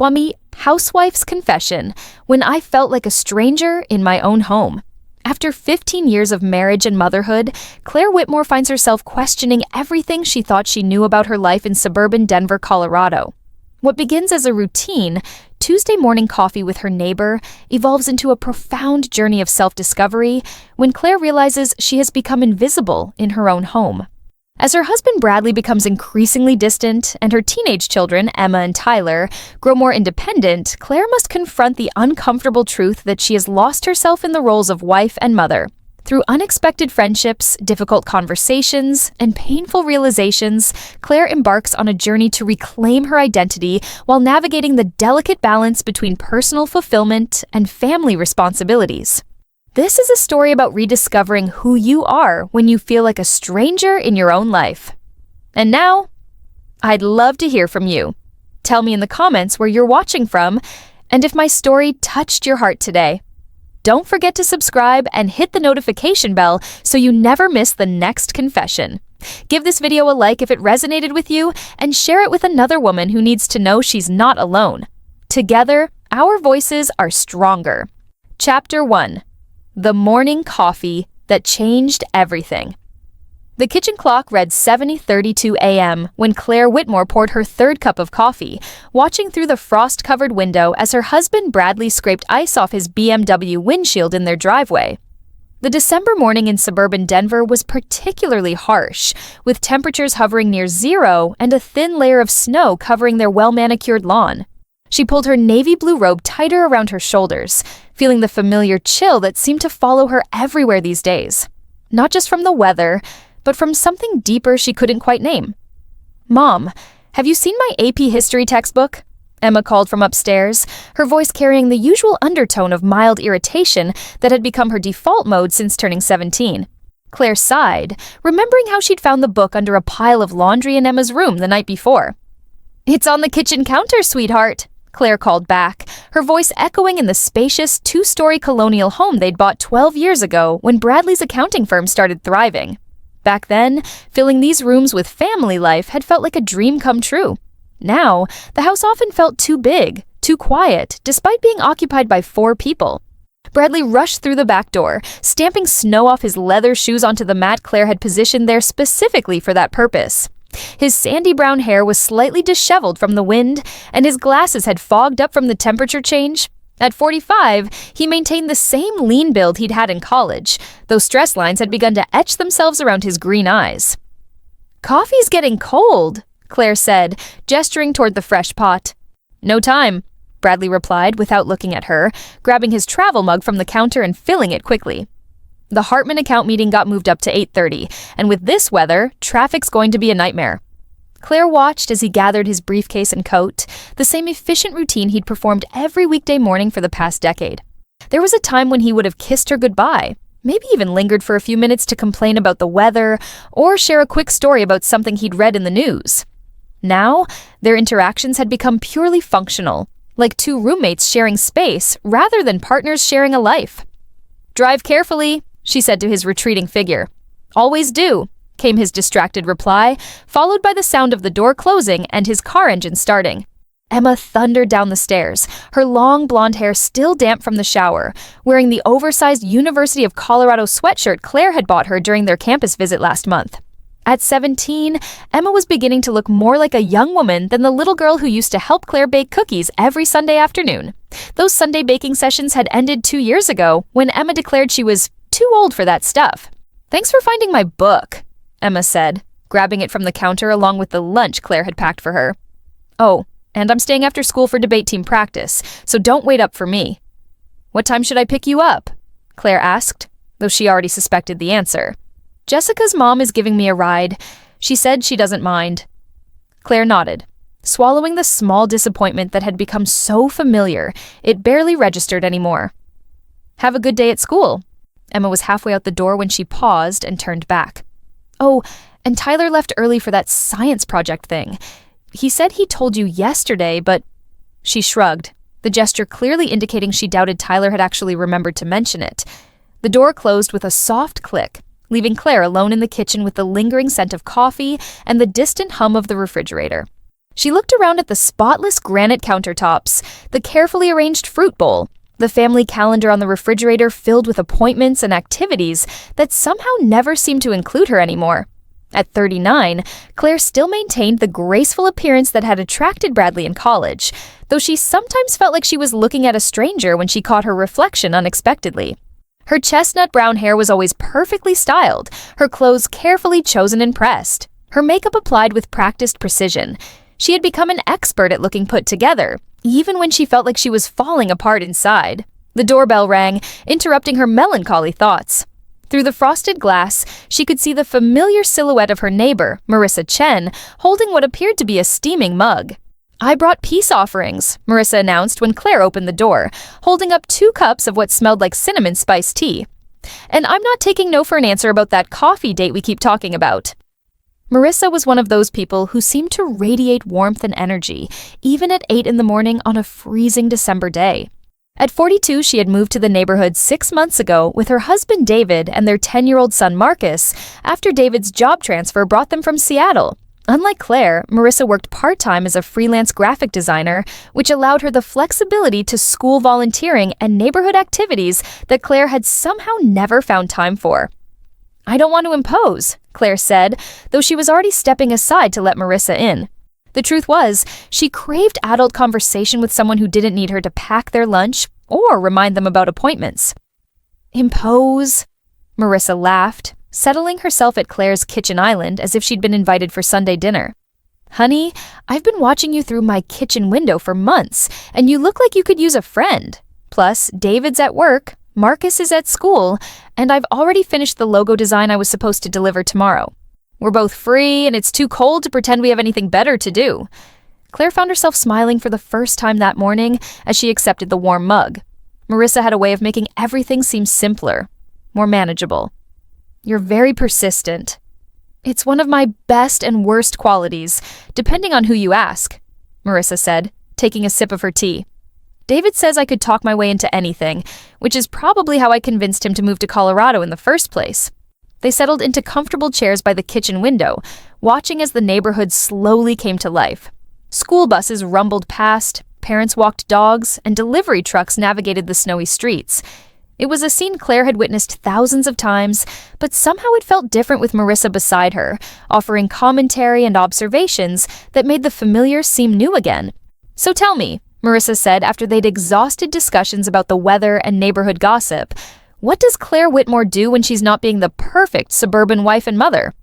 Swami, Housewife's Confession, when I felt like a stranger in my own home. After 15 years of marriage and motherhood, Claire Whitmore finds herself questioning everything she thought she knew about her life in suburban Denver, Colorado. What begins as a routine, Tuesday morning coffee with her neighbor, evolves into a profound journey of self-discovery when Claire realizes she has become invisible in her own home. As her husband Bradley becomes increasingly distant and her teenage children, Emma and Tyler, grow more independent, Claire must confront the uncomfortable truth that she has lost herself in the roles of wife and mother. Through unexpected friendships, difficult conversations, and painful realizations, Claire embarks on a journey to reclaim her identity while navigating the delicate balance between personal fulfillment and family responsibilities. This is a story about rediscovering who you are when you feel like a stranger in your own life. And now, I'd love to hear from you. Tell me in the comments where you're watching from, and if my story touched your heart today. Don't forget to subscribe and hit the notification bell so you never miss the next confession. Give this video a like if it resonated with you, and share it with another woman who needs to know she's not alone. Together, our voices are stronger. Chapter 1. The morning coffee that changed everything. The kitchen clock read 7:32 a.m. when Claire Whitmore poured her third cup of coffee, watching through the frost-covered window as her husband Bradley scraped ice off his BMW windshield in their driveway. The December morning in suburban Denver was particularly harsh, with temperatures hovering near zero and a thin layer of snow covering their well-manicured lawn. She pulled her navy blue robe tighter around her shoulders, feeling the familiar chill that seemed to follow her everywhere these days. Not just from the weather, but from something deeper she couldn't quite name. "Mom, have you seen my AP history textbook?" Emma called from upstairs, her voice carrying the usual undertone of mild irritation that had become her default mode since turning 17. Claire sighed, remembering how she'd found the book under a pile of laundry in Emma's room the night before. "It's on the kitchen counter, sweetheart," Claire called back, her voice echoing in the spacious two-story colonial home they'd bought 12 years ago when Bradley's accounting firm started thriving. Back then, filling these rooms with family life had felt like a dream come true. Now, the house often felt too big, too quiet, despite being occupied by 4 people. Bradley rushed through the back door, stamping snow off his leather shoes onto the mat Claire had positioned there specifically for that purpose. His sandy brown hair was slightly disheveled from the wind, and his glasses had fogged up from the temperature change. At 45, he maintained the same lean build he'd had in college, though stress lines had begun to etch themselves around his green eyes. "Coffee's getting cold," Claire said, gesturing toward the fresh pot. "No time," Bradley replied without looking at her, grabbing his travel mug from the counter and filling it quickly. The Hartman account meeting got moved up to 8:30, and with this weather, traffic's going to be a nightmare. Claire watched as he gathered his briefcase and coat, the same efficient routine he'd performed every weekday morning for the past decade. There was a time when he would have kissed her goodbye, maybe even lingered for a few minutes to complain about the weather or share a quick story about something he'd read in the news. Now, their interactions had become purely functional, like 2 roommates sharing space rather than partners sharing a life. "Drive carefully," she said to his retreating figure. "Always do," came his distracted reply, followed by the sound of the door closing and his car engine starting. Emma thundered down the stairs, her long blonde hair still damp from the shower, wearing the oversized University of Colorado sweatshirt Claire had bought her during their campus visit last month. At 17, Emma was beginning to look more like a young woman than the little girl who used to help Claire bake cookies every Sunday afternoon. Those Sunday baking sessions had ended 2 years ago when Emma declared she was too old for that stuff. "Thanks for finding my book," Emma said, grabbing it from the counter along with the lunch Claire had packed for her. "Oh, and I'm staying after school for debate team practice, so don't wait up for me." "What time should I pick you up?" Claire asked, though she already suspected the answer. "Jessica's mom is giving me a ride. She said she doesn't mind." Claire nodded, swallowing the small disappointment that had become so familiar it barely registered anymore. "Have a good day at school." Emma was halfway out the door when she paused and turned back. "Oh, and Tyler left early for that science project thing. He said he told you yesterday, but—" She shrugged, the gesture clearly indicating she doubted Tyler had actually remembered to mention it. The door closed with a soft click, leaving Claire alone in the kitchen with the lingering scent of coffee and the distant hum of the refrigerator. She looked around at the spotless granite countertops, the carefully arranged fruit bowl, the family calendar on the refrigerator filled with appointments and activities that somehow never seemed to include her anymore. At 39, Claire still maintained the graceful appearance that had attracted Bradley in college, though she sometimes felt like she was looking at a stranger when she caught her reflection unexpectedly. Her chestnut brown hair was always perfectly styled, her clothes carefully chosen and pressed, her makeup applied with practiced precision. She had become an expert at looking put together, even when she felt like she was falling apart inside. The doorbell rang, interrupting her melancholy thoughts. Through the frosted glass, she could see the familiar silhouette of her neighbor, Marissa Chen, holding what appeared to be a steaming mug. "I brought peace offerings," Marissa announced when Claire opened the door, holding up 2 cups of what smelled like cinnamon spice tea. "And I'm not taking no for an answer about that coffee date we keep talking about." Marissa was one of those people who seemed to radiate warmth and energy, even at 8 in the morning on a freezing December day. At 42, she had moved to the neighborhood 6 months ago with her husband David and their 10-year-old son Marcus after David's job transfer brought them from Seattle. Unlike Claire, Marissa worked part-time as a freelance graphic designer, which allowed her the flexibility to school volunteering and neighborhood activities that Claire had somehow never found time for. "I don't want to impose," Claire said, though she was already stepping aside to let Marissa in. The truth was, she craved adult conversation with someone who didn't need her to pack their lunch or remind them about appointments. "Impose?" Marissa laughed, settling herself at Claire's kitchen island as if she'd been invited for Sunday dinner. "Honey, I've been watching you through my kitchen window for months, and you look like you could use a friend. Plus, David's at work, Marcus is at school, and I've already finished the logo design I was supposed to deliver tomorrow. We're both free, and it's too cold to pretend we have anything better to do." Claire found herself smiling for the first time that morning as she accepted the warm mug. Marissa had a way of making everything seem simpler, more manageable. "You're very persistent." "It's one of my best and worst qualities, depending on who you ask," Marissa said, taking a sip of her tea. "David says I could talk my way into anything, which is probably how I convinced him to move to Colorado in the first place." They settled into comfortable chairs by the kitchen window, watching as the neighborhood slowly came to life. School buses rumbled past, parents walked dogs, and delivery trucks navigated the snowy streets. It was a scene Claire had witnessed thousands of times, but somehow it felt different with Marissa beside her, offering commentary and observations that made the familiar seem new again. "So tell me," Marissa said after they'd exhausted discussions about the weather and neighborhood gossip, "what does Claire Whitmore do when she's not being the perfect suburban wife and mother?"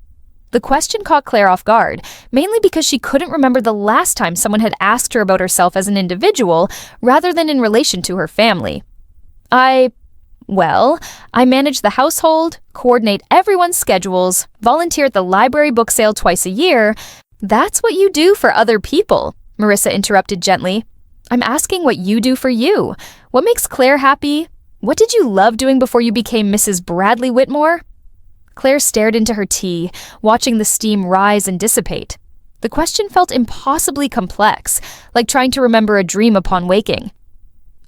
The question caught Claire off guard, mainly because she couldn't remember the last time someone had asked her about herself as an individual rather than in relation to her family. I manage the household, coordinate everyone's schedules, volunteer at the library book sale twice a year." "That's what you do for other people," Marissa interrupted gently. "I'm asking what you do for you. What makes Claire happy? What did you love doing before you became Mrs. Bradley Whitmore?" Claire stared into her tea, watching the steam rise and dissipate. The question felt impossibly complex, like trying to remember a dream upon waking.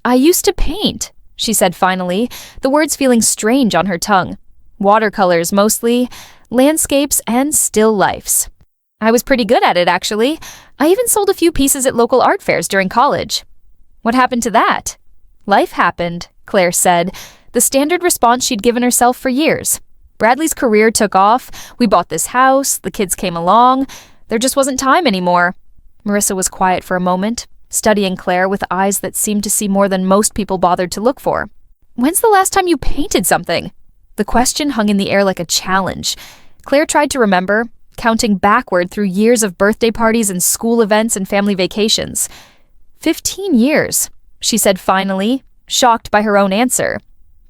"I used to paint," she said finally, the words feeling strange on her tongue. "Watercolors mostly, landscapes, and still lifes. I was pretty good at it, actually. I even sold a few pieces at local art fairs during college." "What happened to that?" "Life happened," Claire said, the standard response she'd given herself for years. "Bradley's career took off, we bought this house, the kids came along, there just wasn't time anymore." Marissa was quiet for a moment, studying Claire with eyes that seemed to see more than most people bothered to look for. "When's the last time you painted something?" The question hung in the air like a challenge. Claire tried to remember, counting backward through years of birthday parties and school events and family vacations. 15 years, she said finally, shocked by her own answer.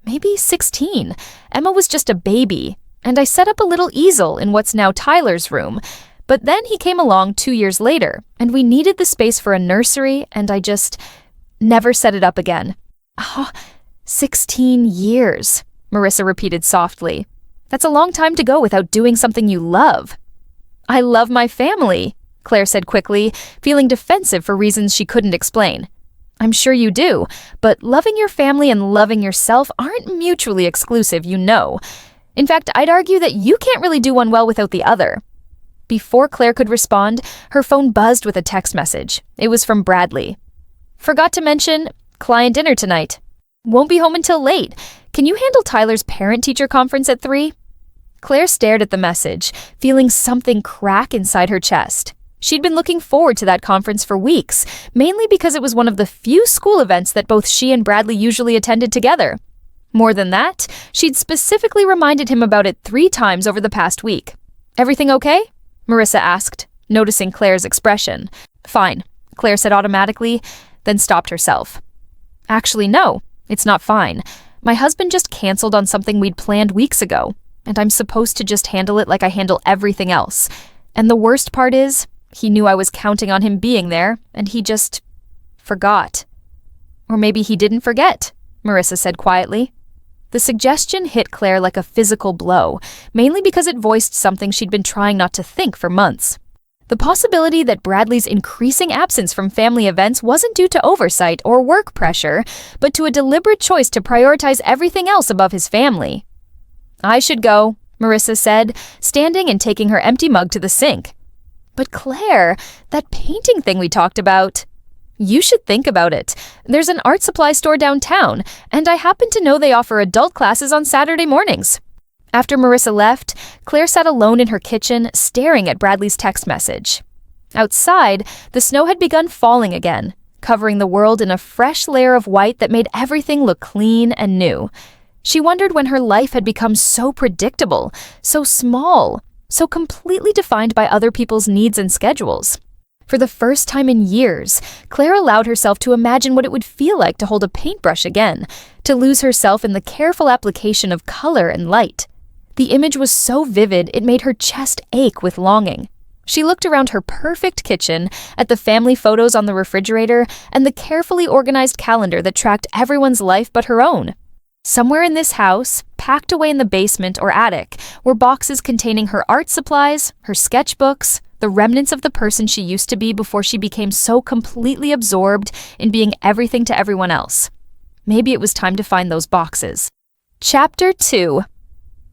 "Maybe 16. Emma was just a baby, and I set up a little easel in what's now Tyler's room. But then he came along 2 years later, and we needed the space for a nursery, and I just never set it up again." "Oh, 16 years, Marissa repeated softly. "That's a long time to go without doing something you love." "I love my family," Claire said quickly, feeling defensive for reasons she couldn't explain. "I'm sure you do, but loving your family and loving yourself aren't mutually exclusive, you know. In fact, I'd argue that you can't really do one well without the other." Before Claire could respond, her phone buzzed with a text message. It was from Bradley. Forgot to mention, client dinner tonight. Won't be home until late. Can you handle Tyler's parent-teacher conference at 3? Claire stared at the message, feeling something crack inside her chest. She'd been looking forward to that conference for weeks, mainly because it was one of the few school events that both she and Bradley usually attended together. More than that, she'd specifically reminded him about it 3 times over the past week. Everything okay? Marissa asked, noticing Claire's expression. Fine, Claire said automatically, then stopped herself. Actually, no, it's not fine. My husband just canceled on something we'd planned weeks ago, and I'm supposed to just handle it like I handle everything else. And the worst part is, he knew I was counting on him being there, and he just forgot. Or maybe he didn't forget, Marissa said quietly. The suggestion hit Claire like a physical blow, mainly because it voiced something she'd been trying not to think for months. The possibility that Bradley's increasing absence from family events wasn't due to oversight or work pressure, but to a deliberate choice to prioritize everything else above his family. I should go, Marissa said, standing and taking her empty mug to the sink. But Claire, that painting thing we talked about. You should think about it. There's an art supply store downtown, and I happen to know they offer adult classes on Saturday mornings. After Marissa left, Claire sat alone in her kitchen, staring at Bradley's text message. Outside, the snow had begun falling again, covering the world in a fresh layer of white that made everything look clean and new. She wondered when her life had become so predictable, so small, so completely defined by other people's needs and schedules. For the first time in years, Claire allowed herself to imagine what it would feel like to hold a paintbrush again, to lose herself in the careful application of color and light. The image was so vivid it made her chest ache with longing. She looked around her perfect kitchen, at the family photos on the refrigerator, and the carefully organized calendar that tracked everyone's life but her own. Somewhere in this house, packed away in the basement or attic, were boxes containing her art supplies, her sketchbooks, the remnants of the person she used to be before she became so completely absorbed in being everything to everyone else. Maybe it was time to find those boxes. Chapter 2.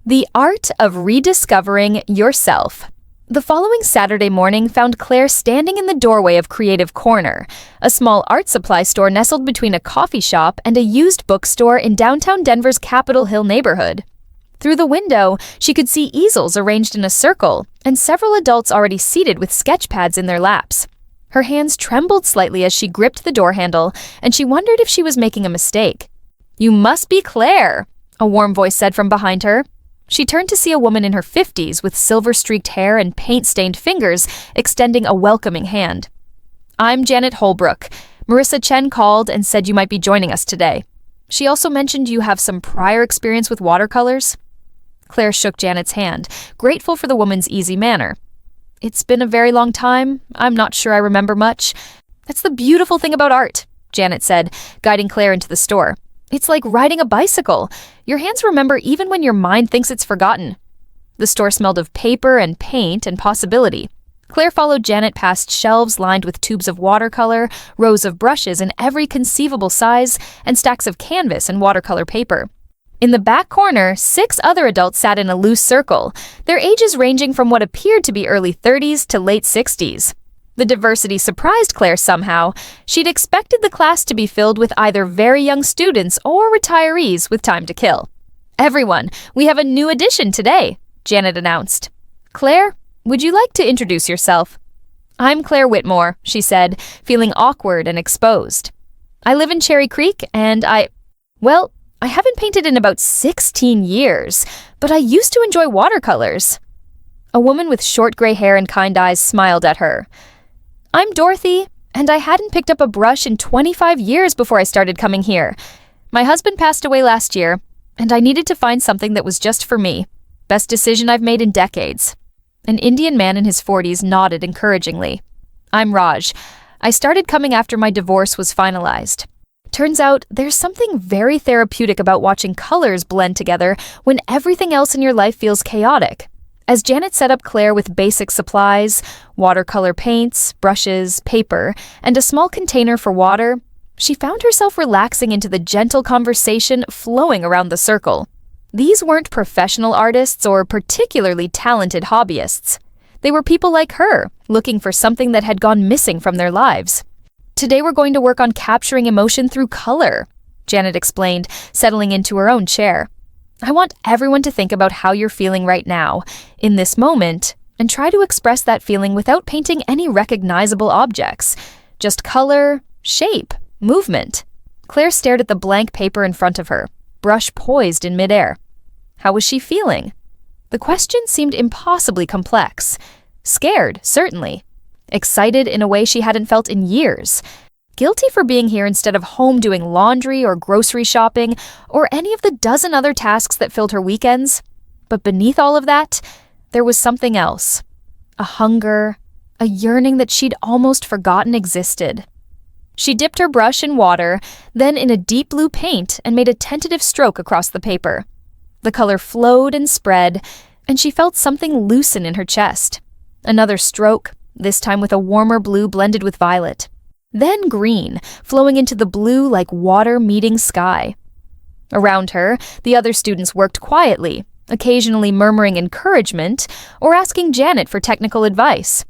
The Art of Rediscovering Yourself. The following Saturday morning found Claire standing in the doorway of Creative Corner, a small art supply store nestled between a coffee shop and a used bookstore in downtown Denver's Capitol Hill neighborhood. Through the window, she could see easels arranged in a circle and several adults already seated with sketch pads in their laps. Her hands trembled slightly as she gripped the door handle, and she wondered if she was making a mistake. "You must be Claire," a warm voice said from behind her. She turned to see a woman in her 50s with silver-streaked hair and paint-stained fingers extending a welcoming hand. "I'm Janet Holbrook. Marissa Chen called and said you might be joining us today. She also mentioned you have some prior experience with watercolors." Claire shook Janet's hand, grateful for the woman's easy manner. "It's been a very long time. I'm not sure I remember much." "That's the beautiful thing about art," Janet said, guiding Claire into the store. "It's like riding a bicycle. Your hands remember even when your mind thinks it's forgotten." The store smelled of paper and paint and possibility. Claire followed Janet past shelves lined with tubes of watercolor, rows of brushes in every conceivable size, and stacks of canvas and watercolor paper. In the back corner, 6 other adults sat in a loose circle, their ages ranging from what appeared to be early 30s to late 60s. The diversity surprised Claire somehow. She'd expected the class to be filled with either very young students or retirees with time to kill. "Everyone, we have a new addition today," Janet announced. "Claire, would you like to introduce yourself?" "I'm Claire Whitmore," she said, feeling awkward and exposed. "I live in Cherry Creek, and I haven't painted in about 16 years, but I used to enjoy watercolors." A woman with short gray hair and kind eyes smiled at her. "I'm Dorothy, and I hadn't picked up a brush in 25 years before I started coming here. My husband passed away last year, and I needed to find something that was just for me. Best decision I've made in decades." An Indian man in his 40s nodded encouragingly. "I'm Raj. I started coming after my divorce was finalized. Turns out there's something very therapeutic about watching colors blend together when everything else in your life feels chaotic." As Janet set up Claire with basic supplies, watercolor paints, brushes, paper, and a small container for water, she found herself relaxing into the gentle conversation flowing around the circle. These weren't professional artists or particularly talented hobbyists. They were people like her, looking for something that had gone missing from their lives. "Today we're going to work on capturing emotion through color," Janet explained, settling into her own chair. "I want everyone to think about how you're feeling right now, in this moment, and try to express that feeling without painting any recognizable objects. Just color, shape, movement." Claire stared at the blank paper in front of her, brush poised in midair. How was she feeling? The question seemed impossibly complex. Scared, certainly. Excited in a way she hadn't felt in years. Guilty for being here instead of home doing laundry or grocery shopping or any of the dozen other tasks that filled her weekends. But beneath all of that, there was something else. A hunger, a yearning that she'd almost forgotten existed. She dipped her brush in water, then in a deep blue paint, and made a tentative stroke across the paper. The color flowed and spread, and she felt something loosen in her chest. Another stroke, this time with a warmer blue blended with violet. Then green, flowing into the blue like water meeting sky. Around her, the other students worked quietly, occasionally murmuring encouragement or asking Janet for technical advice.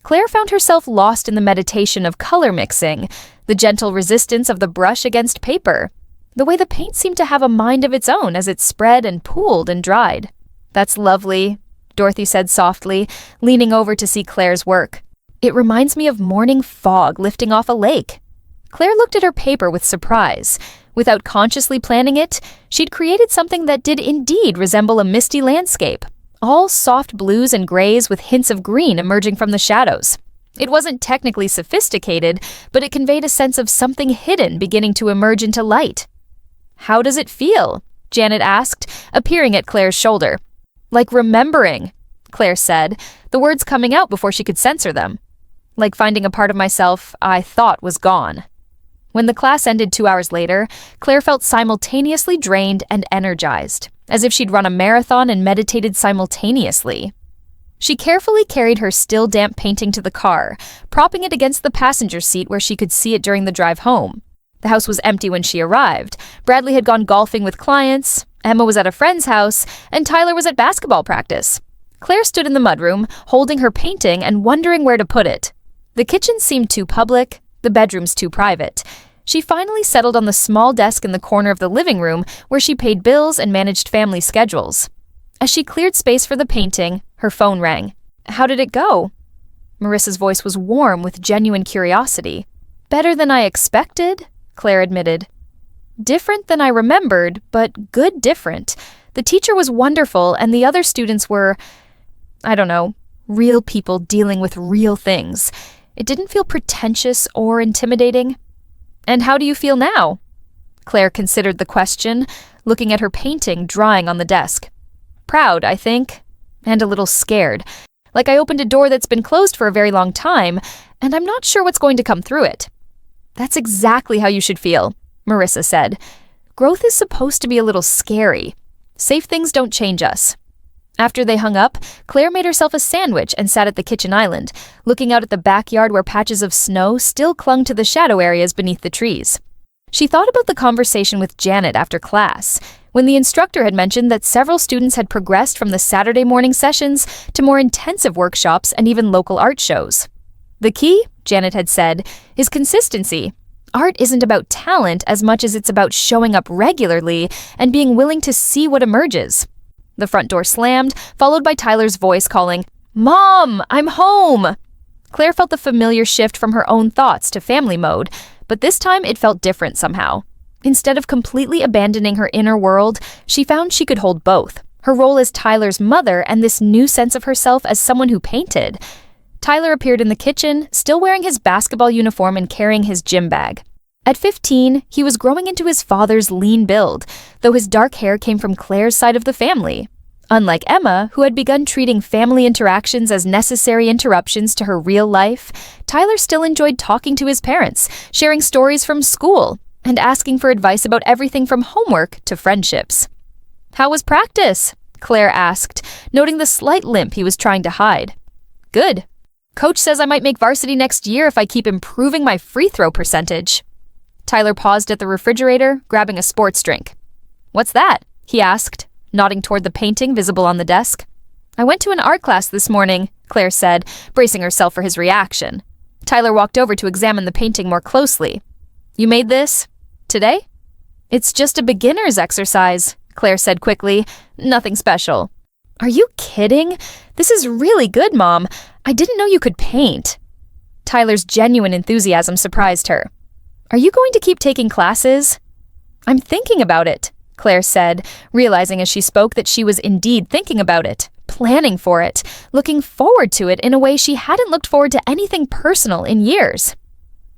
Claire found herself lost in the meditation of color mixing, the gentle resistance of the brush against paper, the way the paint seemed to have a mind of its own as it spread and pooled and dried. "That's lovely," Dorothy said softly, leaning over to see Claire's work. "It reminds me of morning fog lifting off a lake." Claire looked at her paper with surprise. Without consciously planning it, she'd created something that did indeed resemble a misty landscape, all soft blues and grays with hints of green emerging from the shadows. It wasn't technically sophisticated, but it conveyed a sense of something hidden beginning to emerge into light. "How does it feel?" Janet asked, appearing at Claire's shoulder. "Like remembering," Claire said, the words coming out before she could censor them. "Like finding a part of myself I thought was gone." When the class ended 2 hours later, Claire felt simultaneously drained and energized, as if she'd run a marathon and meditated simultaneously. She carefully carried her still damp painting to the car, propping it against the passenger seat where she could see it during the drive home. The house was empty when she arrived. Bradley had gone golfing with clients, Emma was at a friend's house, and Tyler was at basketball practice. Claire stood in the mudroom, holding her painting and wondering where to put it. The kitchen seemed too public, the bedrooms too private. She finally settled on the small desk in the corner of the living room where she paid bills and managed family schedules. As she cleared space for the painting, her phone rang. "How did it go?" Marissa's voice was warm with genuine curiosity. "Better than I expected," Claire admitted. "Different than I remembered, but good different. The teacher was wonderful and the other students were, I don't know, real people dealing with real things. It didn't feel pretentious or intimidating." "And how do you feel now?" Claire considered the question, looking at her painting drying on the desk. "Proud, I think, and a little scared. Like I opened a door that's been closed for a very long time, and I'm not sure what's going to come through it." "That's exactly how you should feel," Marissa said. "Growth is supposed to be a little scary. Safe things don't change us." After they hung up, Claire made herself a sandwich and sat at the kitchen island, looking out at the backyard where patches of snow still clung to the shadow areas beneath the trees. She thought about the conversation with Janet after class, when the instructor had mentioned that several students had progressed from the Saturday morning sessions to more intensive workshops and even local art shows. "The key," Janet had said, "is consistency. Art isn't about talent as much as it's about showing up regularly and being willing to see what emerges." The front door slammed, followed by Tyler's voice calling, "Mom, I'm home!" Claire felt the familiar shift from her own thoughts to family mode, but this time it felt different somehow. Instead of completely abandoning her inner world, she found she could hold both, her role as Tyler's mother and this new sense of herself as someone who painted. Tyler appeared in the kitchen, still wearing his basketball uniform and carrying his gym bag. At 15, he was growing into his father's lean build, though his dark hair came from Claire's side of the family. Unlike Emma, who had begun treating family interactions as necessary interruptions to her real life, Tyler still enjoyed talking to his parents, sharing stories from school, and asking for advice about everything from homework to friendships. "How was practice?" Claire asked, noting the slight limp he was trying to hide. "Good. Coach says I might make varsity next year if I keep improving my free throw percentage." Tyler paused at the refrigerator, grabbing a sports drink. "What's that?" he asked, nodding toward the painting visible on the desk. I went to an art class this morning, Claire said, bracing herself for his reaction. Tyler walked over to examine the painting more closely. You made this? Today? It's just a beginner's exercise, Claire said quickly. Nothing special. Are you kidding? This is really good, Mom. I didn't know you could paint. Tyler's genuine enthusiasm surprised her. Are you going to keep taking classes? I'm thinking about it, Claire said, realizing as she spoke that she was indeed thinking about it, planning for it, looking forward to it in a way she hadn't looked forward to anything personal in years.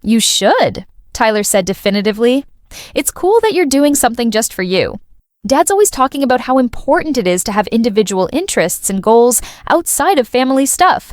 You should, Tyler said definitively. It's cool that you're doing something just for you. Dad's always talking about how important it is to have individual interests and goals outside of family stuff.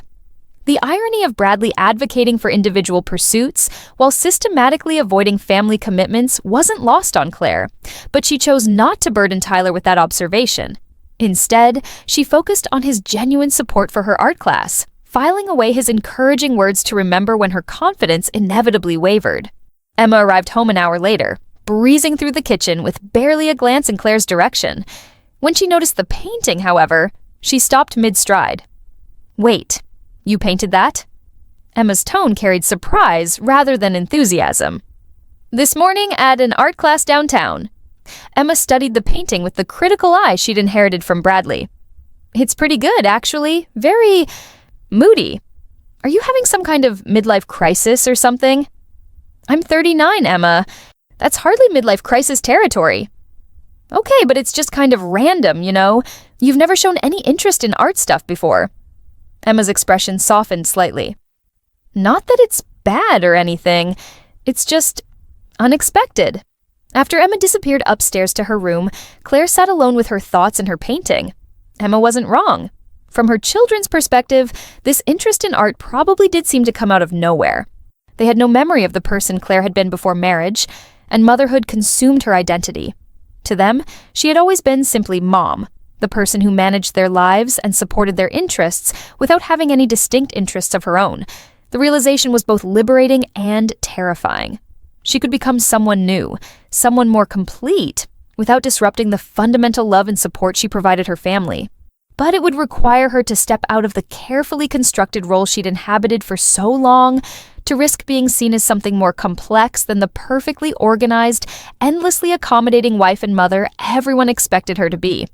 The irony of Bradley advocating for individual pursuits while systematically avoiding family commitments wasn't lost on Claire, but she chose not to burden Tyler with that observation. Instead, she focused on his genuine support for her art class, filing away his encouraging words to remember when her confidence inevitably wavered. Emma arrived home an hour later, breezing through the kitchen with barely a glance in Claire's direction. When she noticed the painting, however, she stopped mid-stride. Wait. You painted that? Emma's tone carried surprise rather than enthusiasm. This morning at an art class downtown. Emma studied the painting with the critical eye she'd inherited from Bradley. It's pretty good, actually. Very moody. Are you having some kind of midlife crisis or something? I'm 39, Emma. That's hardly midlife crisis territory. Okay, but it's just kind of random, you know? You've never shown any interest in art stuff before. Emma's expression softened slightly. Not that it's bad or anything. It's just unexpected. After Emma disappeared upstairs to her room, Claire sat alone with her thoughts and her painting. Emma wasn't wrong. From her children's perspective, this interest in art probably did seem to come out of nowhere. They had no memory of the person Claire had been before marriage, and motherhood consumed her identity. To them, she had always been simply Mom, the person who managed their lives and supported their interests without having any distinct interests of her own. The realization was both liberating and terrifying. She could become someone new, someone more complete, without disrupting the fundamental love and support she provided her family. But it would require her to step out of the carefully constructed role she'd inhabited for so long, to risk being seen as something more complex than the perfectly organized, endlessly accommodating wife and mother everyone expected her to be.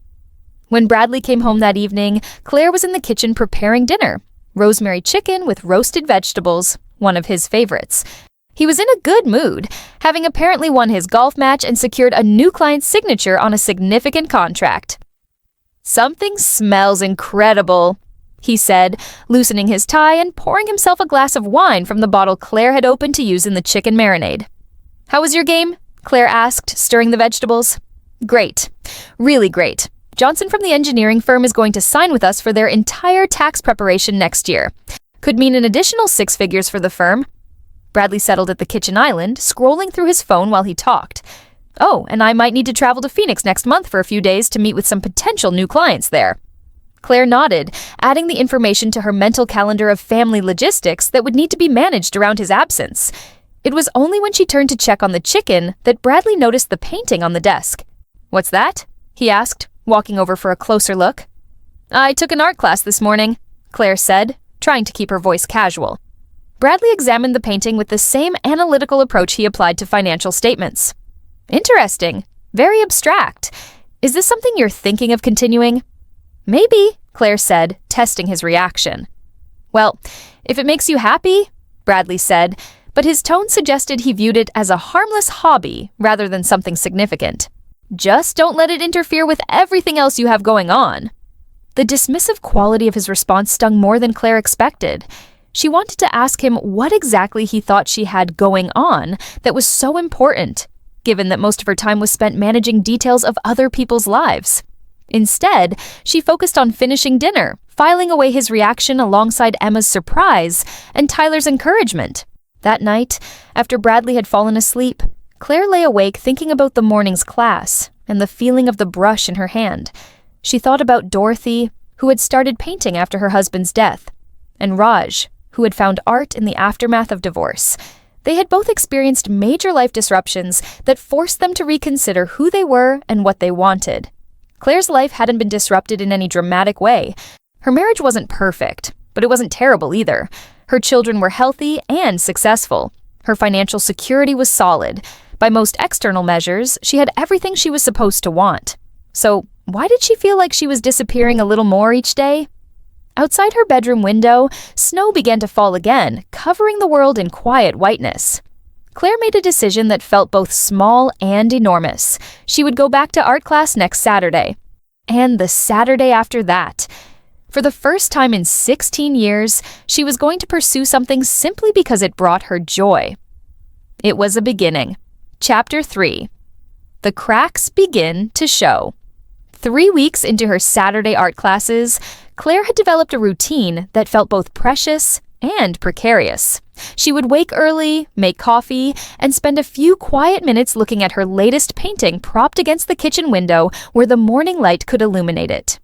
When Bradley came home that evening, Claire was in the kitchen preparing dinner. Rosemary chicken with roasted vegetables, one of his favorites. He was in a good mood, having apparently won his golf match and secured a new client's signature on a significant contract. Something smells incredible, he said, loosening his tie and pouring himself a glass of wine from the bottle Claire had opened to use in the chicken marinade. How was your game? Claire asked, stirring the vegetables. Great. Really great. Johnson from the engineering firm is going to sign with us for their entire tax preparation next year. Could mean an additional 6 figures for the firm. Bradley settled at the kitchen island, scrolling through his phone while he talked. Oh, and I might need to travel to Phoenix next month for a few days to meet with some potential new clients there. Claire nodded, adding the information to her mental calendar of family logistics that would need to be managed around his absence. It was only when she turned to check on the chicken that Bradley noticed the painting on the desk. What's that? He asked, walking over for a closer look. I took an art class this morning, Claire said, trying to keep her voice casual. Bradley examined the painting with the same analytical approach he applied to financial statements. Interesting. Very abstract. Is this something you're thinking of continuing? Maybe, Claire said, testing his reaction. Well, if it makes you happy, Bradley said, but his tone suggested he viewed it as a harmless hobby rather than something significant. Just don't let it interfere with everything else you have going on. The dismissive quality of his response stung more than Claire expected. She wanted to ask him what exactly he thought she had going on that was so important, given that most of her time was spent managing details of other people's lives. Instead, she focused on finishing dinner, filing away his reaction alongside Emma's surprise and Tyler's encouragement. That night, after Bradley had fallen asleep, Claire lay awake thinking about the morning's class and the feeling of the brush in her hand. She thought about Dorothy, who had started painting after her husband's death, and Raj, who had found art in the aftermath of divorce. They had both experienced major life disruptions that forced them to reconsider who they were and what they wanted. Claire's life hadn't been disrupted in any dramatic way. Her marriage wasn't perfect, but it wasn't terrible either. Her children were healthy and successful. Her financial security was solid. By most external measures, she had everything she was supposed to want. So, why did she feel like she was disappearing a little more each day? Outside her bedroom window, snow began to fall again, covering the world in quiet whiteness. Claire made a decision that felt both small and enormous. She would go back to art class next Saturday. And the Saturday after that. For the first time in 16 years, she was going to pursue something simply because it brought her joy. It was a beginning. Chapter 3. The cracks begin to show. 3 weeks into her Saturday art classes, Claire had developed a routine that felt both precious and precarious. She would wake early, make coffee, and spend a few quiet minutes looking at her latest painting propped against the kitchen window where the morning light could illuminate it.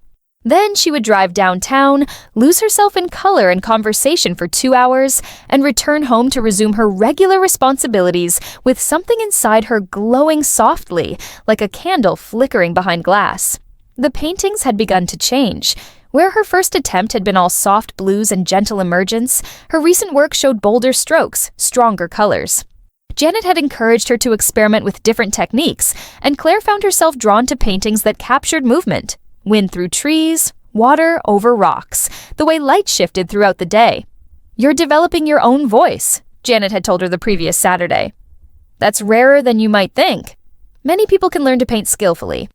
Then she would drive downtown, lose herself in color and conversation for 2 hours, and return home to resume her regular responsibilities with something inside her glowing softly, like a candle flickering behind glass. The paintings had begun to change. Where her first attempt had been all soft blues and gentle emergence, her recent work showed bolder strokes, stronger colors. Janet had encouraged her to experiment with different techniques, and Claire found herself drawn to paintings that captured movement. Wind through trees, water over rocks, the way light shifted throughout the day. "You're developing your own voice," Janet had told her the previous Saturday. "That's rarer than you might think. Many people can learn to paint skillfully,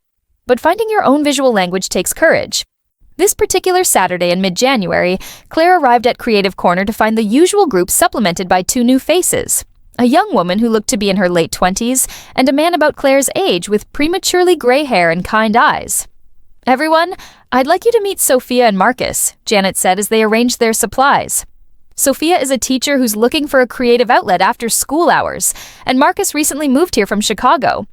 but finding your own visual language takes courage." This particular Saturday in mid-January, Claire arrived at Creative Corner to find the usual group supplemented by 2 new faces. A young woman who looked to be in her late 20s, and a man about Claire's age with prematurely gray hair and kind eyes. "Everyone, I'd like you to meet Sophia and Marcus," Janet said as they arranged their supplies. Sophia is a teacher who's looking for a creative outlet after school hours, and Marcus recently moved here from Chicago.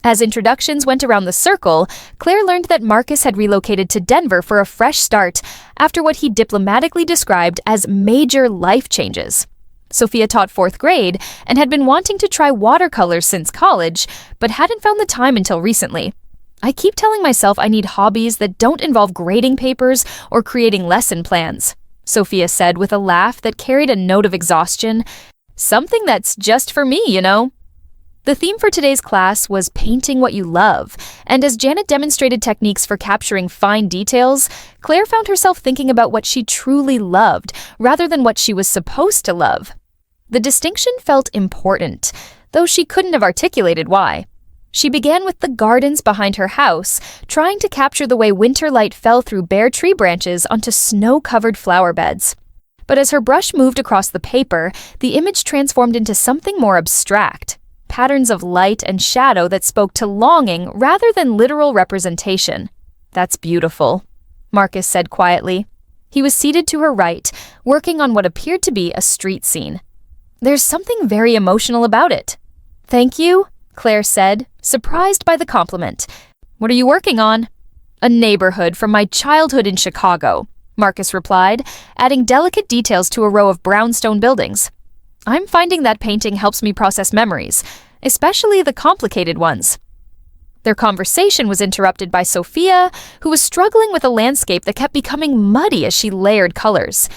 As introductions went around the circle, Claire learned that Marcus had relocated to Denver for a fresh start after what he diplomatically described as major life changes. Sophia taught 4th grade and had been wanting to try watercolors since college, but hadn't found the time until recently. "I keep telling myself I need hobbies that don't involve grading papers or creating lesson plans," Sophia said with a laugh that carried a note of exhaustion. "Something that's just for me, you know." The theme for today's class was painting what you love, and as Janet demonstrated techniques for capturing fine details, Claire found herself thinking about what she truly loved rather than what she was supposed to love. The distinction felt important, though she couldn't have articulated why. She began with the gardens behind her house, trying to capture the way winter light fell through bare tree branches onto snow-covered flower beds. But as her brush moved across the paper, the image transformed into something more abstract. Patterns of light and shadow that spoke to longing rather than literal representation. "That's beautiful," Marcus said quietly. He was seated to her right, working on what appeared to be a street scene. "There's something very emotional about it." "Thank you," Claire said, surprised by the compliment. "What are you working on?" "A neighborhood from my childhood in Chicago," Marcus replied, adding delicate details to a row of brownstone buildings. "I'm finding that painting helps me process memories, especially the complicated ones." Their conversation was interrupted by Sophia, who was struggling with a landscape that kept becoming muddy as she layered colors.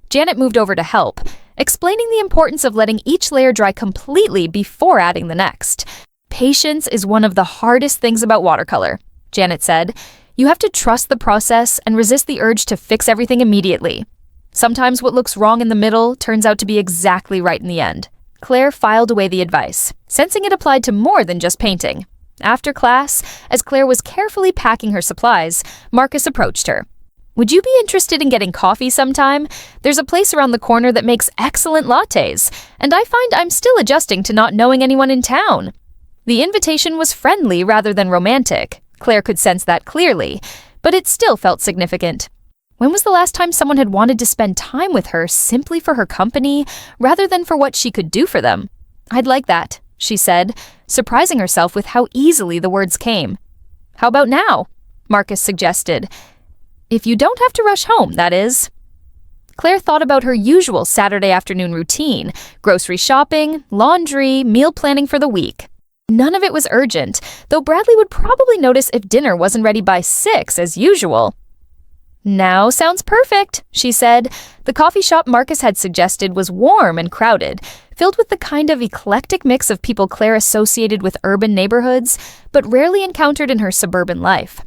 Janet moved over to help, explaining the importance of letting each layer dry completely before adding the next. "Patience is one of the hardest things about watercolor," Janet said. "You have to trust the process and resist the urge to fix everything immediately. Sometimes what looks wrong in the middle turns out to be exactly right in the end." Claire filed away the advice, sensing it applied to more than just painting. After class, as Claire was carefully packing her supplies, Marcus approached her. "Would you be interested in getting coffee sometime? There's a place around the corner that makes excellent lattes, and I find I'm still adjusting to not knowing anyone in town." The invitation was friendly rather than romantic. Claire could sense that clearly, but it still felt significant. When was the last time someone had wanted to spend time with her simply for her company, rather than for what she could do for them? "I'd like that," she said, surprising herself with how easily the words came. "How about now?" Marcus suggested. "If you don't have to rush home, that is." Claire thought about her usual Saturday afternoon routine: grocery shopping, laundry, meal planning for the week. None of it was urgent, though Bradley would probably notice if dinner wasn't ready by 6 as usual. "Now sounds perfect," she said. The coffee shop Marcus had suggested was warm and crowded, filled with the kind of eclectic mix of people Claire associated with urban neighborhoods, but rarely encountered in her suburban life.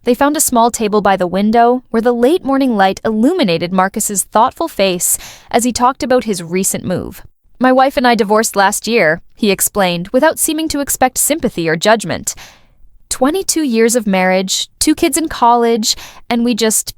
They found a small table by the window where the late morning light illuminated Marcus's thoughtful face as he talked about his recent move. "My wife and I divorced last year," he explained, without seeming to expect sympathy or judgment. 22 years of marriage, 2 kids in college, and we just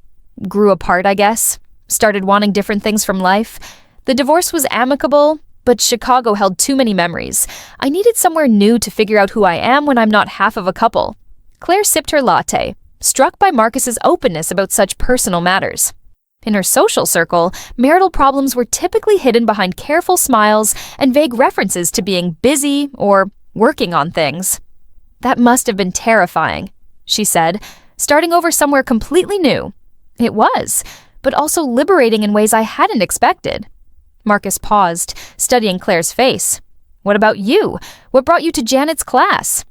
grew apart, I guess. Started wanting different things from life. The divorce was amicable, but Chicago held too many memories. I needed somewhere new to figure out who I am when I'm not half of a couple. Claire sipped her latte, struck by Marcus's openness about such personal matters. In her social circle, marital problems were typically hidden behind careful smiles and vague references to being busy or working on things. "That must have been terrifying," she said, "starting over somewhere completely new." "It was, but also liberating in ways I hadn't expected." Marcus paused, studying Claire's face. "What about you? What brought you to Janet's class?"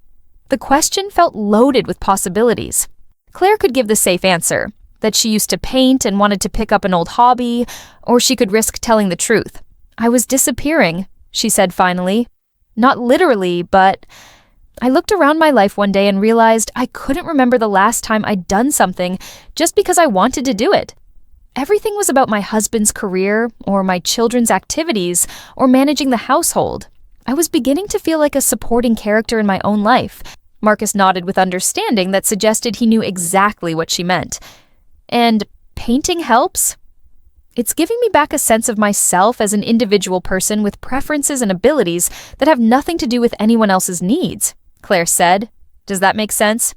The question felt loaded with possibilities. Claire could give the safe answer, that she used to paint and wanted to pick up an old hobby, or she could risk telling the truth. "I was disappearing," she said finally. "Not literally, but I looked around my life one day and realized I couldn't remember the last time I'd done something just because I wanted to do it. Everything was about my husband's career, or my children's activities, or managing the household. I was beginning to feel like a supporting character in my own life." Marcus nodded with understanding that suggested he knew exactly what she meant. "And painting helps? It's giving me back a sense of myself as an individual person with preferences and abilities that have nothing to do with anyone else's needs," Claire said. "Does that make sense?"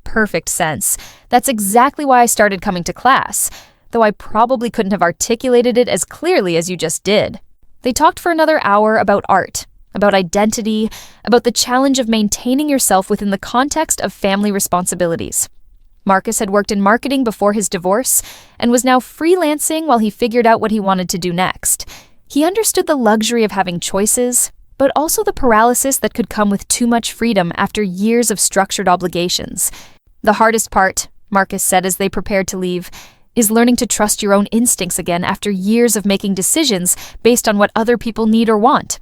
"Perfect sense. That's exactly why I started coming to class, though I probably couldn't have articulated it as clearly as you just did." They talked for another hour about art, about identity, about the challenge of maintaining yourself within the context of family responsibilities. Marcus had worked in marketing before his divorce and was now freelancing while he figured out what he wanted to do next. He understood the luxury of having choices, but also the paralysis that could come with too much freedom after years of structured obligations. "The hardest part," Marcus said as they prepared to leave, "is learning to trust your own instincts again after years of making decisions based on what other people need or want."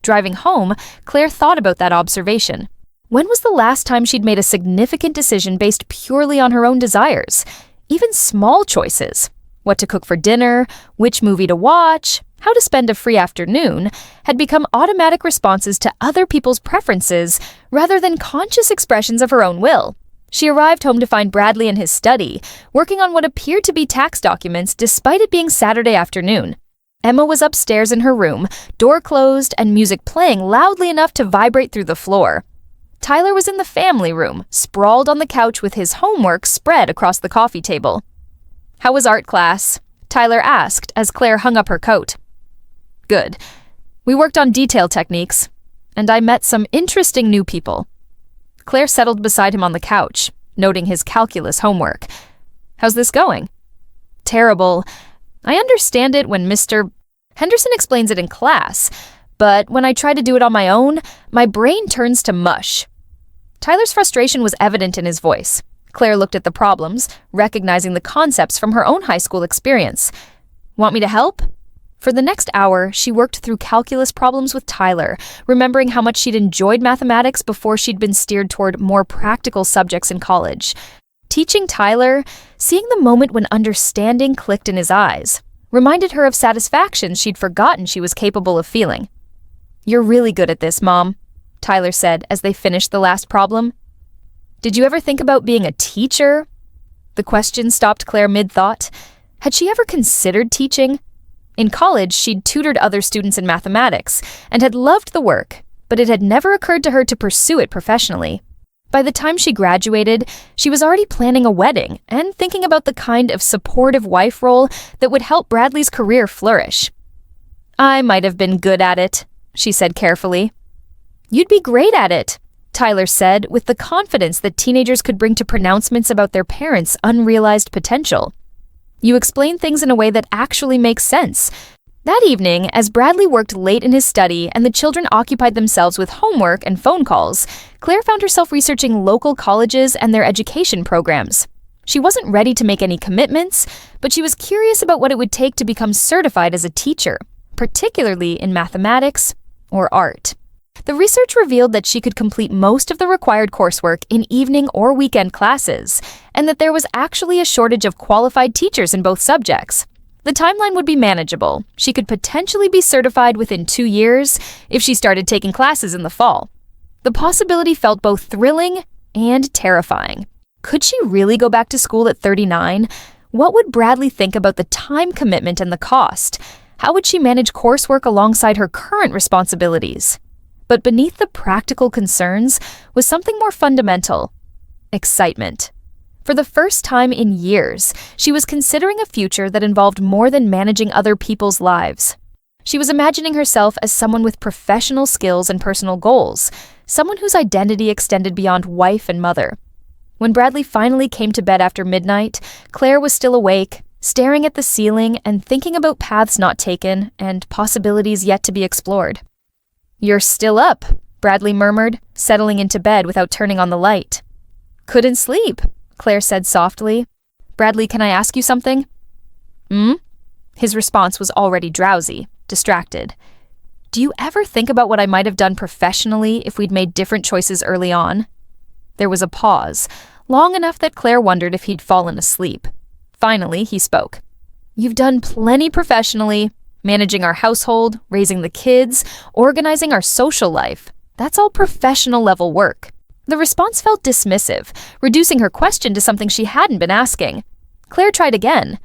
Driving home, Claire thought about that observation. When was the last time she'd made a significant decision based purely on her own desires? Even small choices, what to cook for dinner, which movie to watch, how to spend a free afternoon, had become automatic responses to other people's preferences rather than conscious expressions of her own will. She arrived home to find Bradley in his study, working on what appeared to be tax documents despite it being Saturday afternoon. Emma was upstairs in her room, door closed and music playing loudly enough to vibrate through the floor. Tyler was in the family room, sprawled on the couch with his homework spread across the coffee table. "How was art class?" Tyler asked as Claire hung up her coat. "Good. We worked on detail techniques, and I met some interesting new people." Claire settled beside him on the couch, noting his calculus homework. "How's this going?" "Terrible. I understand it when Mr. Henderson explains it in class, but when I try to do it on my own, my brain turns to mush." Tyler's frustration was evident in his voice. Claire looked at the problems, recognizing the concepts from her own high school experience. "Want me to help?" For the next hour, she worked through calculus problems with Tyler, remembering how much she'd enjoyed mathematics before she'd been steered toward more practical subjects in college. Teaching Tyler, seeing the moment when understanding clicked in his eyes, reminded her of satisfaction she'd forgotten she was capable of feeling. "You're really good at this, Mom," Tyler said as they finished the last problem. "Did you ever think about being a teacher?" The question stopped Claire mid-thought. Had she ever considered teaching? In college, she'd tutored other students in mathematics and had loved the work, but it had never occurred to her to pursue it professionally. By the time she graduated, she was already planning a wedding and thinking about the kind of supportive wife role that would help Bradley's career flourish. "I might have been good at it," she said carefully. "You'd be great at it," Tyler said with the confidence that teenagers could bring to pronouncements about their parents' unrealized potential. "You explain things in a way that actually makes sense." That evening, as Bradley worked late in his study and the children occupied themselves with homework and phone calls, Claire found herself researching local colleges and their education programs. She wasn't ready to make any commitments, but she was curious about what it would take to become certified as a teacher, particularly in mathematics or art. The research revealed that she could complete most of the required coursework in evening or weekend classes, and that there was actually a shortage of qualified teachers in both subjects. The timeline would be manageable. She could potentially be certified within 2 years if she started taking classes in the fall. The possibility felt both thrilling and terrifying. Could she really go back to school at 39? What would Bradley think about the time commitment and the cost? How would she manage coursework alongside her current responsibilities? But beneath the practical concerns was something more fundamental: excitement. For the first time in years, she was considering a future that involved more than managing other people's lives. She was imagining herself as someone with professional skills and personal goals, someone whose identity extended beyond wife and mother. When Bradley finally came to bed after midnight, Claire was still awake, staring at the ceiling and thinking about paths not taken and possibilities yet to be explored. "You're still up," Bradley murmured, settling into bed without turning on the light. "Couldn't sleep," Claire said softly. "Bradley, can I ask you something?" His response was already drowsy, distracted. "Do you ever think about what I might have done professionally if we'd made different choices early on?" There was a pause, long enough that Claire wondered if he'd fallen asleep. Finally, he spoke. "You've done plenty professionally, managing our household, raising the kids, organizing our social life. That's all professional-level work." The response felt dismissive, reducing her question to something she hadn't been asking. Claire tried again.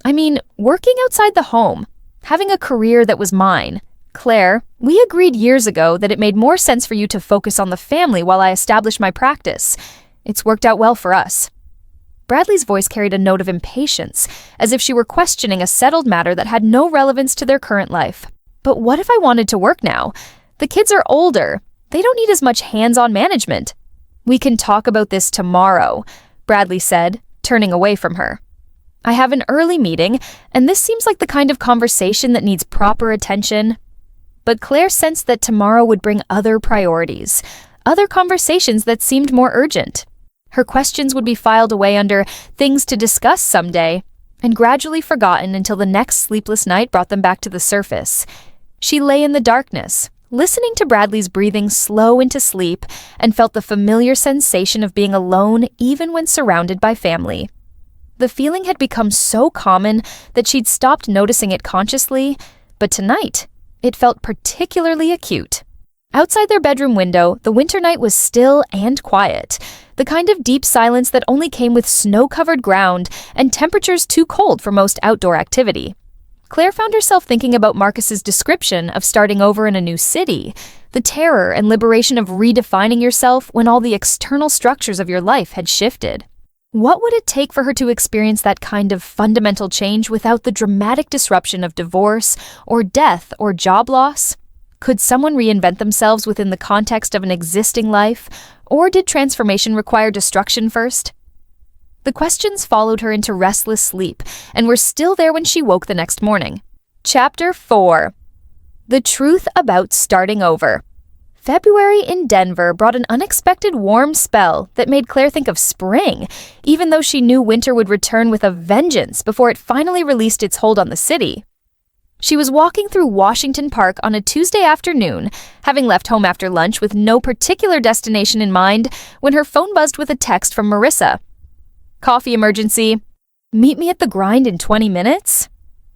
"I mean, working outside the home, having a career that was mine. Claire, we agreed years ago that it made more sense for you to focus on the family while I established my practice. It's worked out well for us." Bradley's voice carried a note of impatience, as if she were questioning a settled matter that had no relevance to their current life. "But what if I wanted to work now? The kids are older. They don't need as much hands-on management." "We can talk about this tomorrow," Bradley said, turning away from her. "I have an early meeting, and this seems like the kind of conversation that needs proper attention." But Claire sensed that tomorrow would bring other priorities, other conversations that seemed more urgent. Her questions would be filed away under things to discuss someday, and gradually forgotten until the next sleepless night brought them back to the surface. She lay in the darkness, listening to Bradley's breathing slow into sleep, and felt the familiar sensation of being alone even when surrounded by family. The feeling had become so common that she'd stopped noticing it consciously, but tonight, it felt particularly acute. Outside their bedroom window, the winter night was still and quiet, the kind of deep silence that only came with snow-covered ground and temperatures too cold for most outdoor activity. Claire found herself thinking about Marcus's description of starting over in a new city, the terror and liberation of redefining yourself when all the external structures of your life had shifted. What would it take for her to experience that kind of fundamental change without the dramatic disruption of divorce or death or job loss? Could someone reinvent themselves within the context of an existing life, or did transformation require destruction first? The questions followed her into restless sleep and were still there when she woke the next morning. Chapter 4. The Truth About Starting Over. February in Denver brought an unexpected warm spell that made Claire think of spring, even though she knew winter would return with a vengeance before it finally released its hold on the city. She was walking through Washington Park on a Tuesday afternoon, having left home after lunch with no particular destination in mind, when her phone buzzed with a text from Marissa. "Coffee emergency. Meet me at the grind in 20 minutes?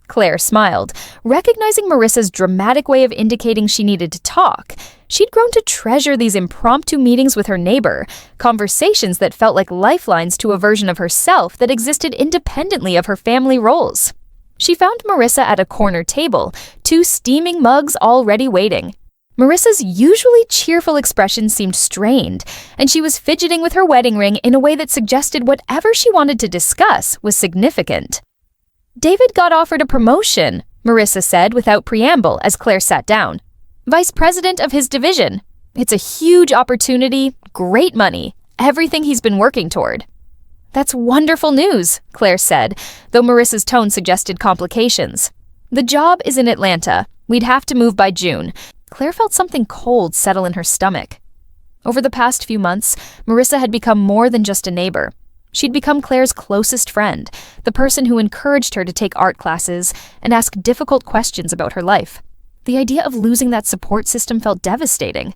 Claire smiled, recognizing Marissa's dramatic way of indicating she needed to talk. She'd grown to treasure these impromptu meetings with her neighbor, conversations that felt like lifelines to a version of herself that existed independently of her family roles. She found Marissa at a corner table, 2 steaming mugs already waiting. Marissa's usually cheerful expression seemed strained, and she was fidgeting with her wedding ring in a way that suggested whatever she wanted to discuss was significant. "David got offered a promotion," Marissa said without preamble as Claire sat down. "Vice president of his division. It's a huge opportunity, great money, everything he's been working toward." "That's wonderful news," Claire said, though Marissa's tone suggested complications. "The job is in Atlanta. We'd have to move by June." Claire felt something cold settle in her stomach. Over the past few months, Marissa had become more than just a neighbor. She'd become Claire's closest friend, the person who encouraged her to take art classes and ask difficult questions about her life. The idea of losing that support system felt devastating.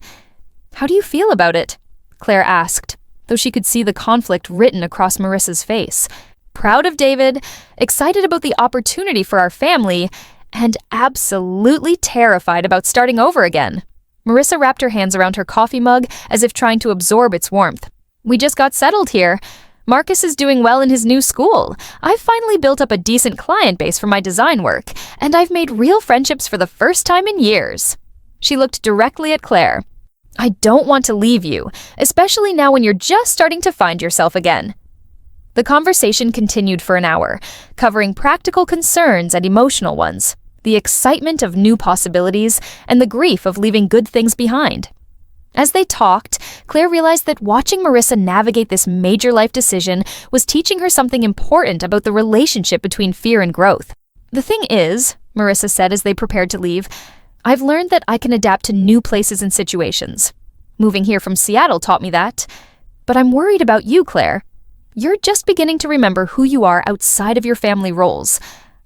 "How do you feel about it?" Claire asked, though she could see the conflict written across Marissa's face. "Proud of David, excited about the opportunity for our family, and absolutely terrified about starting over again." Marissa wrapped her hands around her coffee mug as if trying to absorb its warmth. "We just got settled here. Marcus is doing well in his new school. I've finally built up a decent client base for my design work, and I've made real friendships for the first time in years." She looked directly at Claire. "I don't want to leave you, especially now when you're just starting to find yourself again." The conversation continued for an hour, covering practical concerns and emotional ones, the excitement of new possibilities, and the grief of leaving good things behind. As they talked, Claire realized that watching Marissa navigate this major life decision was teaching her something important about the relationship between fear and growth. "The thing is," Marissa said as they prepared to leave, "I've learned that I can adapt to new places and situations. Moving here from Seattle taught me that. But I'm worried about you, Claire. You're just beginning to remember who you are outside of your family roles.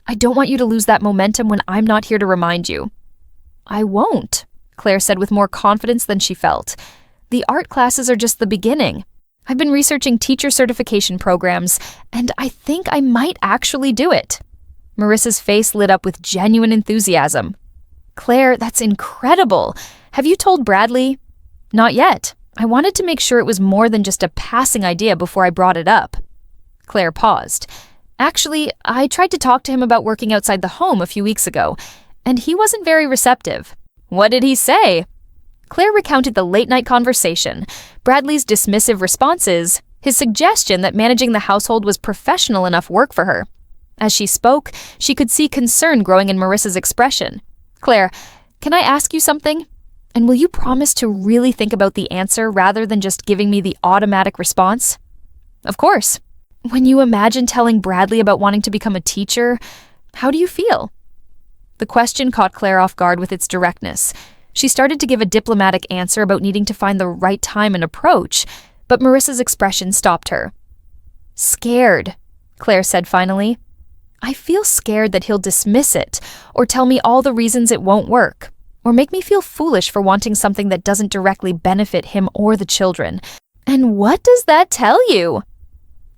I don't want you to lose that momentum when I'm not here to remind you." "I won't," Claire said with more confidence than she felt. "The art classes are just the beginning. I've been researching teacher certification programs, and I think I might actually do it." Marissa's face lit up with genuine enthusiasm. "Claire, that's incredible. Have you told Bradley?" "Not yet. I wanted to make sure it was more than just a passing idea before I brought it up." Claire paused. "Actually, I tried to talk to him about working outside the home a few weeks ago, and he wasn't very receptive." "What did he say?" Claire recounted the late-night conversation, Bradley's dismissive responses, his suggestion that managing the household was professional enough work for her. As she spoke, she could see concern growing in Marissa's expression. "Claire, can I ask you something? And will you promise to really think about the answer rather than just giving me the automatic response?" "Of course." "When you imagine telling Bradley about wanting to become a teacher, how do you feel?" The question caught Claire off guard with its directness. She started to give a diplomatic answer about needing to find the right time and approach, but Marissa's expression stopped her. "Scared," Claire said finally. "I feel scared that he'll dismiss it, or tell me all the reasons it won't work, or make me feel foolish for wanting something that doesn't directly benefit him or the children. And what does that tell you?"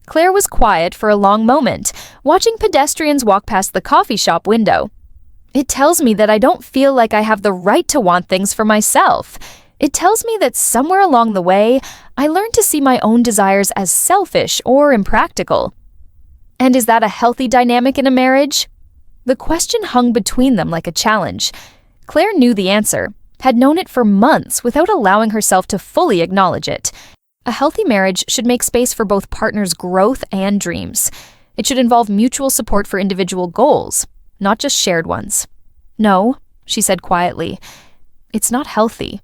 Claire was quiet for a long moment, watching pedestrians walk past the coffee shop window. "It tells me that I don't feel like I have the right to want things for myself. It tells me that somewhere along the way, I learned to see my own desires as selfish or impractical." "And is that a healthy dynamic in a marriage?" The question hung between them like a challenge. Claire knew the answer, had known it for months without allowing herself to fully acknowledge it. A healthy marriage should make space for both partners' growth and dreams. It should involve mutual support for individual goals, not just shared ones. "No," she said quietly, "it's not healthy."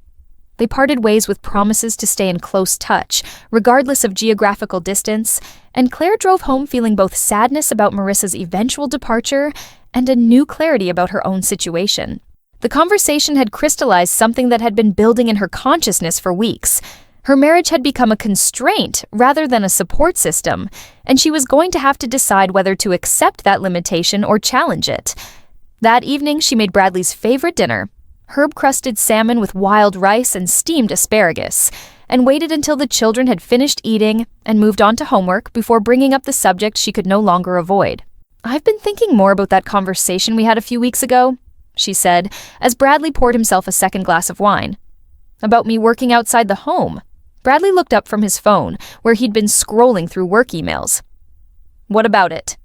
They parted ways with promises to stay in close touch, regardless of geographical distance, and Claire drove home feeling both sadness about Marissa's eventual departure and a new clarity about her own situation. The conversation had crystallized something that had been building in her consciousness for weeks. Her marriage had become a constraint rather than a support system, and she was going to have to decide whether to accept that limitation or challenge it. That evening, she made Bradley's favorite dinner, herb-crusted salmon with wild rice and steamed asparagus, and waited until the children had finished eating and moved on to homework before bringing up the subject she could no longer avoid. "I've been thinking more about that conversation we had a few weeks ago," she said, as Bradley poured himself a second glass of wine. "About me working outside the home." Bradley looked up from his phone, where he'd been scrolling through work emails. "What about it?"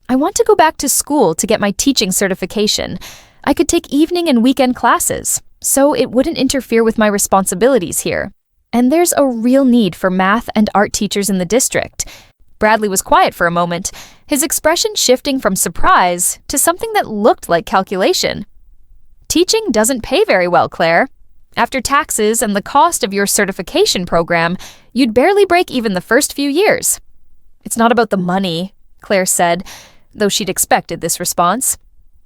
"I want to go back to school to get my teaching certification. I could take evening and weekend classes, so it wouldn't interfere with my responsibilities here. And there's a real need for math and art teachers in the district." Bradley was quiet for a moment, his expression shifting from surprise to something that looked like calculation. "Teaching doesn't pay very well, Claire. After taxes and the cost of your certification program, you'd barely break even the first few years." "It's not about the money," Claire said, though she'd expected this response.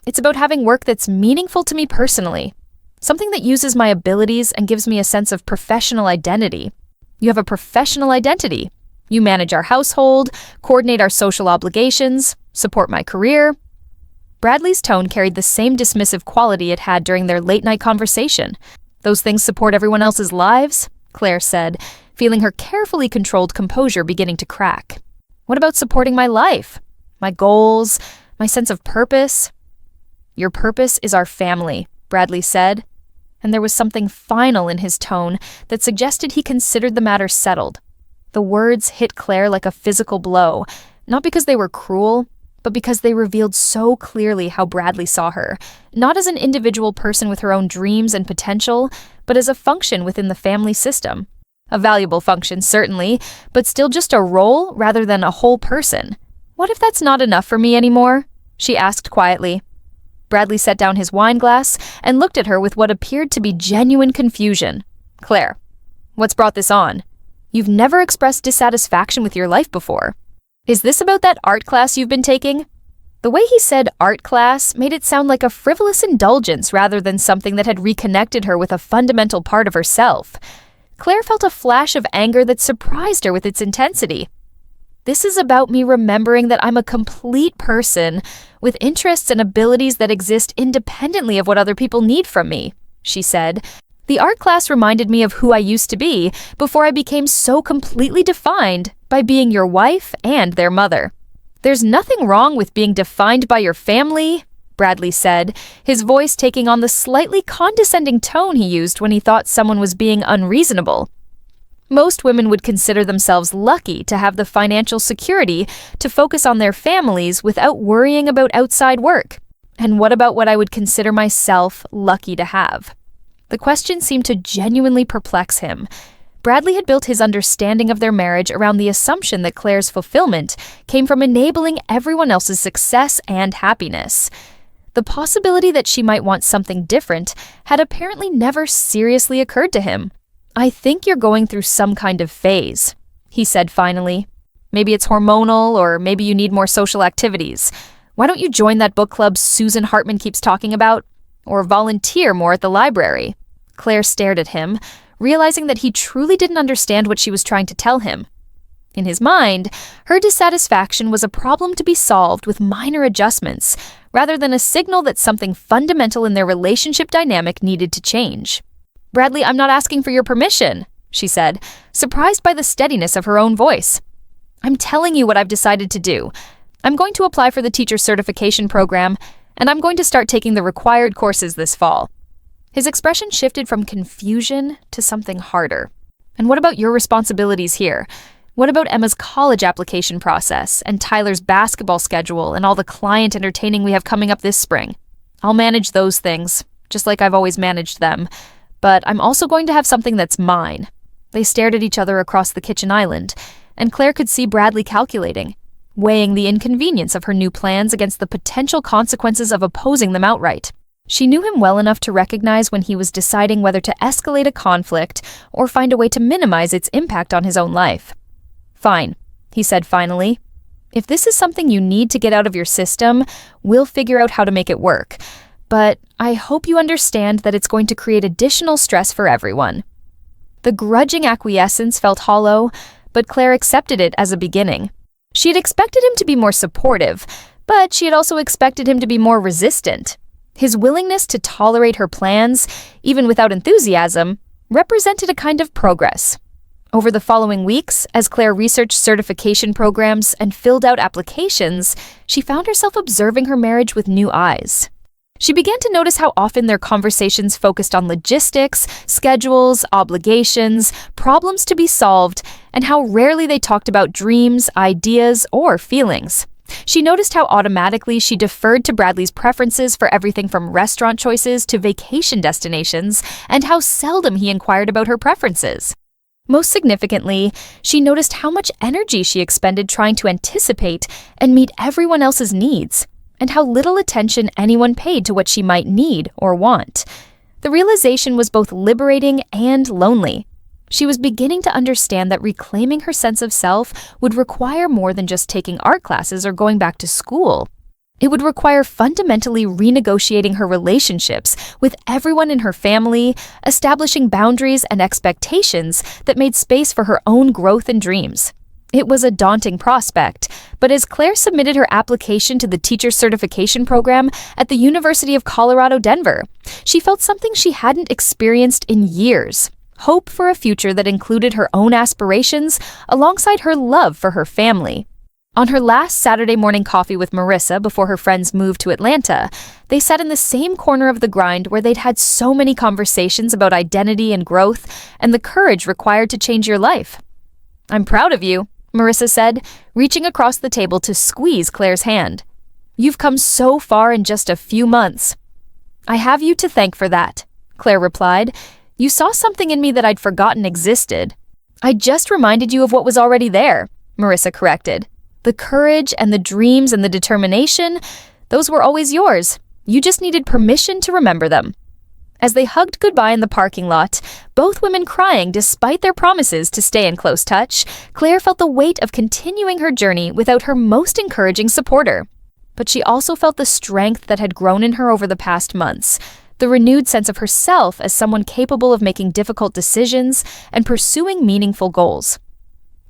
"It's about having work that's meaningful to me personally, something that uses my abilities and gives me a sense of professional identity." "You have a professional identity. You manage our household, coordinate our social obligations, support my career." Bradley's tone carried the same dismissive quality it had during their late-night conversation. "Those things support everyone else's lives?" Claire said, feeling her carefully controlled composure beginning to crack. "What about supporting my life? My goals? My sense of purpose?" "Your purpose is our family," Bradley said, and there was something final in his tone that suggested he considered the matter settled. The words hit Claire like a physical blow, not because they were cruel, but because they revealed so clearly how Bradley saw her, not as an individual person with her own dreams and potential, but as a function within the family system. A valuable function, certainly, but still just a role rather than a whole person. "What if that's not enough for me anymore?" she asked quietly. Bradley set down his wine glass and looked at her with what appeared to be genuine confusion. "Claire, what's brought this on? You've never expressed dissatisfaction with your life before. Is this about that art class you've been taking?" The way he said art class made it sound like a frivolous indulgence rather than something that had reconnected her with a fundamental part of herself. Claire felt a flash of anger that surprised her with its intensity. "This is about me remembering that I'm a complete person with interests and abilities that exist independently of what other people need from me," she said. "The art class reminded me of who I used to be before I became so completely defined by being your wife and their mother." "There's nothing wrong with being defined by your family," Bradley said, his voice taking on the slightly condescending tone he used when he thought someone was being unreasonable. "Most women would consider themselves lucky to have the financial security to focus on their families without worrying about outside work. And what about what I would consider myself lucky to have?" The question seemed to genuinely perplex him. Bradley had built his understanding of their marriage around the assumption that Claire's fulfillment came from enabling everyone else's success and happiness. The possibility that she might want something different had apparently never seriously occurred to him. "I think you're going through some kind of phase," he said finally. "Maybe it's hormonal, or maybe you need more social activities. Why don't you join that book club Susan Hartman keeps talking about? Or volunteer more at the library?" Claire stared at him, realizing that he truly didn't understand what she was trying to tell him. In his mind, her dissatisfaction was a problem to be solved with minor adjustments, rather than a signal that something fundamental in their relationship dynamic needed to change. "Bradley, I'm not asking for your permission," she said, surprised by the steadiness of her own voice. "I'm telling you what I've decided to do. I'm going to apply for the teacher certification program, and I'm going to start taking the required courses this fall." His expression shifted from confusion to something harder. "And what about your responsibilities here? What about Emma's college application process and Tyler's basketball schedule and all the client entertaining we have coming up this spring? I'll manage those things, just like I've always managed them. But I'm also going to have something that's mine." They stared at each other across the kitchen island, and Claire could see Bradley calculating, weighing the inconvenience of her new plans against the potential consequences of opposing them outright. She knew him well enough to recognize when he was deciding whether to escalate a conflict or find a way to minimize its impact on his own life. "Fine," he said finally. "If this is something you need to get out of your system, we'll figure out how to make it work. But I hope you understand that it's going to create additional stress for everyone." The grudging acquiescence felt hollow, but Claire accepted it as a beginning. She had expected him to be more supportive, but she had also expected him to be more resistant. His willingness to tolerate her plans, even without enthusiasm, represented a kind of progress. Over the following weeks, as Claire researched certification programs and filled out applications, she found herself observing her marriage with new eyes. She began to notice how often their conversations focused on logistics, schedules, obligations, problems to be solved, and how rarely they talked about dreams, ideas, or feelings. She noticed how automatically she deferred to Bradley's preferences for everything from restaurant choices to vacation destinations, and how seldom he inquired about her preferences. Most significantly, she noticed how much energy she expended trying to anticipate and meet everyone else's needs, and how little attention anyone paid to what she might need or want. The realization was both liberating and lonely. She was beginning to understand that reclaiming her sense of self would require more than just taking art classes or going back to school. It would require fundamentally renegotiating her relationships with everyone in her family, establishing boundaries and expectations that made space for her own growth and dreams. It was a daunting prospect, but as Claire submitted her application to the teacher certification program at the University of Colorado, Denver, she felt something she hadn't experienced in years: hope for a future that included her own aspirations alongside her love for her family. On her last Saturday morning coffee with Marissa before her friends moved to Atlanta, they sat in the same corner of the grind where they'd had so many conversations about identity and growth and the courage required to change your life. "I'm proud of you," Marissa said, reaching across the table to squeeze Claire's hand. "You've come so far in just a few months." "I have you to thank for that," Claire replied. "You saw something in me that I'd forgotten existed." "I just reminded you of what was already there," Marissa corrected. "The courage and the dreams and the determination, those were always yours. You just needed permission to remember them." As they hugged goodbye in the parking lot, both women crying despite their promises to stay in close touch, Claire felt the weight of continuing her journey without her most encouraging supporter. But she also felt the strength that had grown in her over the past months, the renewed sense of herself as someone capable of making difficult decisions and pursuing meaningful goals.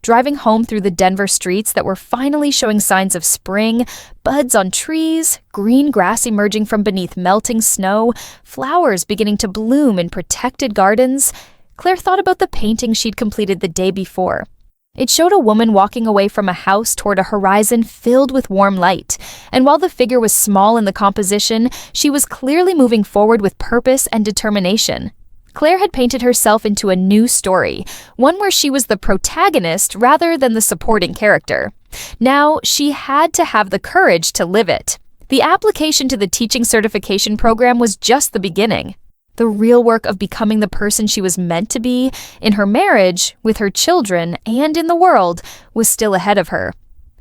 Driving home through the Denver streets that were finally showing signs of spring, buds on trees, green grass emerging from beneath melting snow, flowers beginning to bloom in protected gardens, Claire thought about the painting she'd completed the day before. It showed a woman walking away from a house toward a horizon filled with warm light, and while the figure was small in the composition, she was clearly moving forward with purpose and determination. Claire had painted herself into a new story, one where she was the protagonist rather than the supporting character. Now, she had to have the courage to live it. The application to the teaching certification program was just the beginning. The real work of becoming the person she was meant to be, in her marriage, with her children, and in the world, was still ahead of her.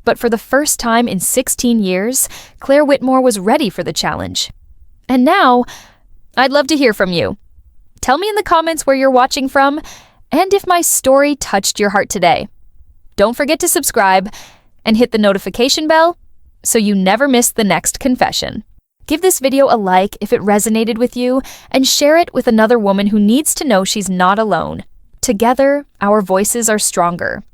But for the first time in 16 years, Claire Whitmore was ready for the challenge. And now, I'd love to hear from you. Tell me in the comments where you're watching from, and if my story touched your heart today. Don't forget to subscribe and hit the notification bell so you never miss the next confession. Give this video a like if it resonated with you, and share it with another woman who needs to know she's not alone. Together, our voices are stronger.